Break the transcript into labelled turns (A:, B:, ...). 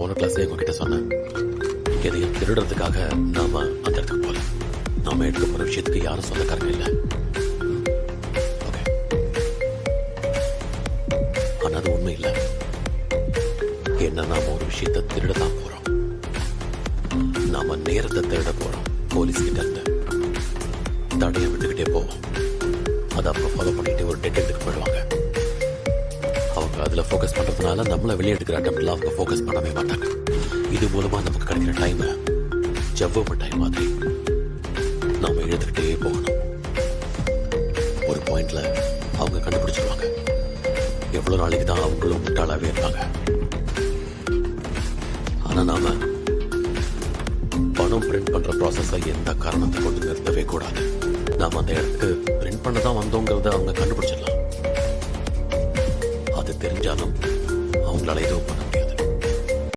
A: போன கிளாஸ்ல உங்ககிட்ட சொன்னேன், எதையும் திருடுறதுக்காக நாம அந்த இடத்துக்கு போல. நாம எடுக்க போற விஷயத்துக்கு யாரும் சொந்தக்காரங்க இல்ல. ஓகே, ஆனா அது உண்மை இல்ல. என்ன, நாம ஒரு விஷயத்தை திருடதான் போறோம். நாம நேரத்தை திருட போறோம். போலீஸ் கிட்ட இருந்து தடைய விட்டுக்கிட்டே போவோம். அதை அப்புறம் ஃபாலோ பண்ணிட்டு ஒரு டெட்டெக்டுக்கு போயிடுவாங்க. அவங்க அதுல ஃபோக்கஸ் பண்றதுனால நம்மள வெளியே எடுக்கிற அட்டம்ப்ட்ல அவங்க ஃபோக்கஸ் பண்ணவே மாட்டாங்க. இது மூலமா நமக்கு கிடைக்கிற டைம் ஜவ்வ டைம் மாதிரி நாம எழுதுகிட்டே போகணும். ஒரு பாயிண்ட்ல அவங்க கண்டுபிடிச்சிருவாங்க. எவ்வளவு நாளைக்கு தான் அவங்களும் முட்டாளாவே இருப்பாங்க. ஆனா நாம பணம் பிரிண்ட் பண்ற ப்ராசஸை எந்த காரணத்தை கொண்டு நிறுத்தவே கூடாது. நாம அந்த இடத்துக்கு பிரிண்ட் பண்ண தான் வந்தோங்கிறத அவங்க கண்டுபிடிச்சிடலாம். அது தெரிஞ்சாலும் அவங்களால எதுவும் பண்ண